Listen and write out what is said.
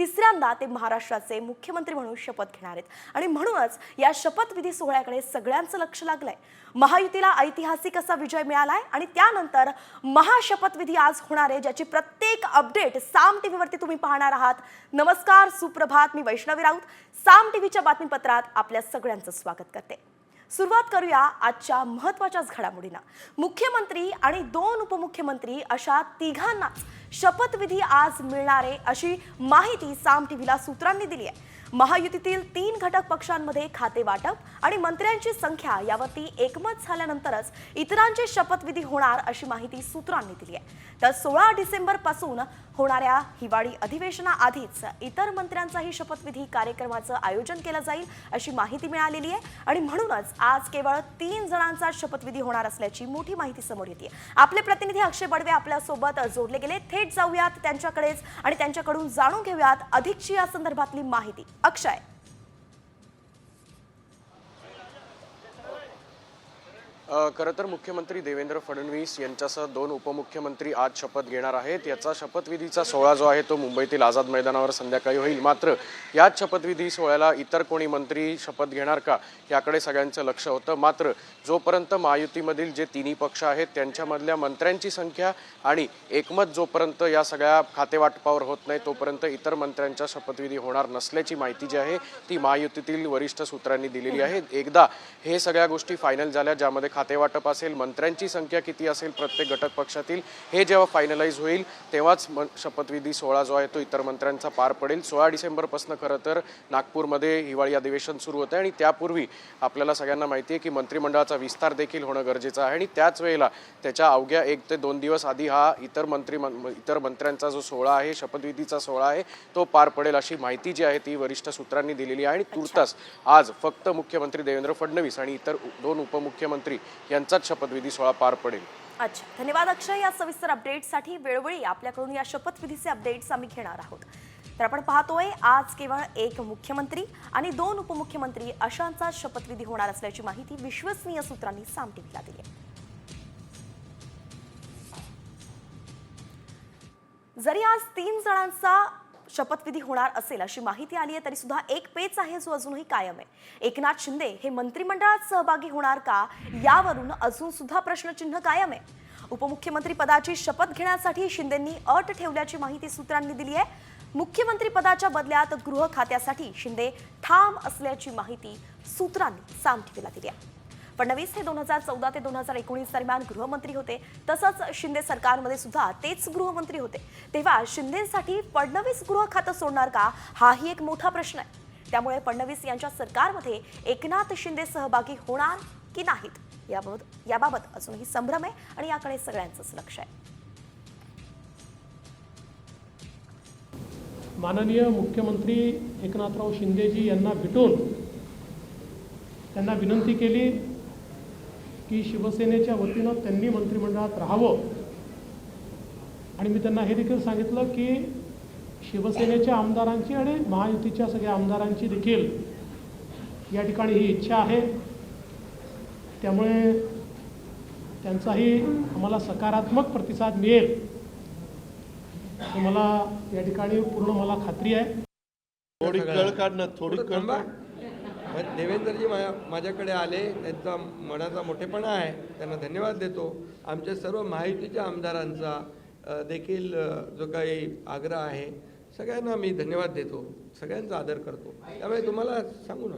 तिसऱ्यांदा ते महाराष्ट्राचे मुख्यमंत्री म्हणून शपथ घेणार आहेत आणि म्हणूनच या शपथविधी सोहळ्याकडे सगळ्यांचं लक्ष लागलंय। महायुतीला ऐतिहासिक असा विजय मिळालाय आणि त्यानंतर महाशपथविधी आज होणार आहे, ज्याची प्रत्येक अपडेट साम टीव्हीवरती तुम्ही पाहणार आहात। नमस्कार, सुप्रभात, मी वैष्णवी राऊत साम टीव्हीच्या बातमीपत्रात आपल्या सगळ्यांचं स्वागत करते। सुरुवात करूया आजच्या महत्त्वाच्या घडामोडींना। मुख्यमंत्री आणि 2 उपमुख्यमंत्री अशा तिघांनाच शपथविधी आज मिळणार आहे अशी माहिती साम टीव्हीला सूत्रांनी दिली आहे। महायुतीतील 3 घटक पक्षांमध्ये खाते वाटप आणि मंत्र्यांची संख्या यावरती एकमत झाल्यानंतरच इतरांचे शपथविधी होणार अशी माहिती सूत्रांनी दिली आहे। तर 16 डिसेंबर पासून होणाऱ्या हिवाळी अधिवेशनाआधीच इतर मंत्र्यांचाही शपथविधी कार्यक्रमाचं आयोजन केलं जाईल अशी माहिती मिळालेली आहे आणि म्हणूनच आज केवळ 3 जणांचा शपथविधी होणार असल्याची मोठी माहिती समोर येते। आपले प्रतिनिधी अक्षय बडवे आपल्या सोबत जोडले गेले, थेट जाऊयात त्यांच्याकडेच आणि त्यांच्याकडून जाणून घेऊयात अधिकची या संदर्भातली माहिती। अक्षय, खरं तर मुख्यमंत्री देवेंद्र फडणवीस यांच्यासह 2 उपमुख्यमंत्री आज शपथ घेणार आहेत। याचा शपथविधीचा सोहळा जो आहे तो मुंबईतील आझाद मैदानावर संध्याकाळी होईल। मात्र याच शपथविधी सोहळ्याला इतर कोणी मंत्री शपथ घेणार का याकडे सगळ्यांचं लक्ष होतं। मात्र जोपर्यंत महायुतीमधील जे 3 पक्ष आहेत त्यांच्यामधल्या मंत्र्यांची संख्या आणि एकमत जोपर्यंत या सगळ्या खातेवाटपावर होत नाही तोपर्यंत इतर मंत्र्यांचा शपथविधी होणार नसल्याची माहिती जी आहे ती महायुतीतील वरिष्ठ सूत्रांनी दिलेली आहे। एकदा हे सगळ्या गोष्टी फायनल झाल्या, ज्यामध्ये खातेवाटप असेल, मंत्र्यांची संख्या किती असेल प्रत्येक घटक पक्षातील, हे जेव्हा फायनलाइज होईल तेव्हाच शपथविधी सोहळा जो आहे तो इतर मंत्र्यांचा पार पडेल। 16 डिसेंबरपासून खरं तर नागपूरमध्ये हिवाळी अधिवेशन सुरू होतं आणि त्यापूर्वी आपल्याला सगळ्यांना माहिती आहे की मंत्रिमंडळाचा विस्तार देखील होणं गरजेचं आहे आणि त्याच वेळेला त्याच्या अवघ्या 1 ते 2 दिवस आधी हा इतर मंत्र्यांचा जो सोहळा आहे, शपथविधीचा सोहळा आहे, तो पार पडेल अशी माहिती जी आहे ती वरिष्ठ सूत्रांनी दिलेली आहे। आणि तुर्तास आज फक्त मुख्यमंत्री देवेंद्र फडणवीस आणि इतर 2 उपमुख्यमंत्री यांचाच शपथविधी सोहळा पार पडेल। अच्छा, धन्यवाद अक्षय या सविस्तर अपडेटसाठी। वेळोवेळी आपल्याकडून या शपथविधीचे अपडेट्स आम्ही घेणार आहोत। तर आपण पाहतोय आज केवळ 1 मुख्यमंत्री आणि 2 उपमुख्यमंत्री अशांचा शपथविधी होणार असल्याची माहिती विश्वसनीय सूत्रांनी साम टीव्हीला दिली आहे। जरी आज 3 जणांचा शपथविधी होणार असेल अशी माहिती आली आहे तरी सुद्धा एक पेच आहे जो अजूनही कायम आहे। एकनाथ शिंदे हे मंत्रिमंडळात सहभागी होणार का यावरून अजून सुद्धा प्रश्नचिन्ह कायम आहे। उपमुख्यमंत्री पदाची शपथ घेण्यासाठी शिंदेंनी अट ठेवल्याची माहिती सूत्रांनी दिली आहे। मुख्यमंत्री पदाच्या बदल्यात गृह खात्यासाठी शिंदे ठाम असल्याची माहिती सूत्रांनी साम टीव्हीला दिली आहे। फडणवीस हे 2014 ते 2019 दरम्यान गृहमंत्री होते, तसंच शिंदे सरकारमध्ये सुद्धा तेच गृहमंत्री होते। तेव्हा शिंदेसाठी फडणवीस गृह खातं सोडणार का हाही एक मोठा प्रश्न आहे। त्यामुळे फडणवीस यांच्या सरकारमध्ये एकनाथ शिंदे सहभागी होणार की नाहीत याबाबत अजूनही संभ्रम आहे आणि याकडे सगळ्यांचंच लक्ष आहे। माननीय मुख्यमंत्री एकनाथराव शिंदेजी यांना भेटून त्यांना विनंती केली की शिवसेनेच्या वतीनं त्यांनी मंत्रिमंडळात राहावं आणि मी त्यांना हे देखील सांगितलं की शिवसेनेच्या आमदारांची आणि महायुतीच्या सगळ्या आमदारांची देखील या ठिकाणी ही इच्छा आहे। त्यामुळे त्यांचाही आम्हाला सकारात्मक प्रतिसाद मिळेल हे मला या ठिकाणी पूर्ण मला खात्री आहे। थोडी कळ काढणं, थोडी कळ। देवेंद्रजी माझ्याकडे आले, त्यांचा मनाचा मोठेपणा आहे, त्यांना धन्यवाद देतो। आमच्या सर्व महायुतीच्या आमदारांचा देखील जो काही आग्रह आहे सगळ्यांना मी धन्यवाद देतो, सगळ्यांचा आदर करतो। त्यामुळे तुम्हाला सांगू ना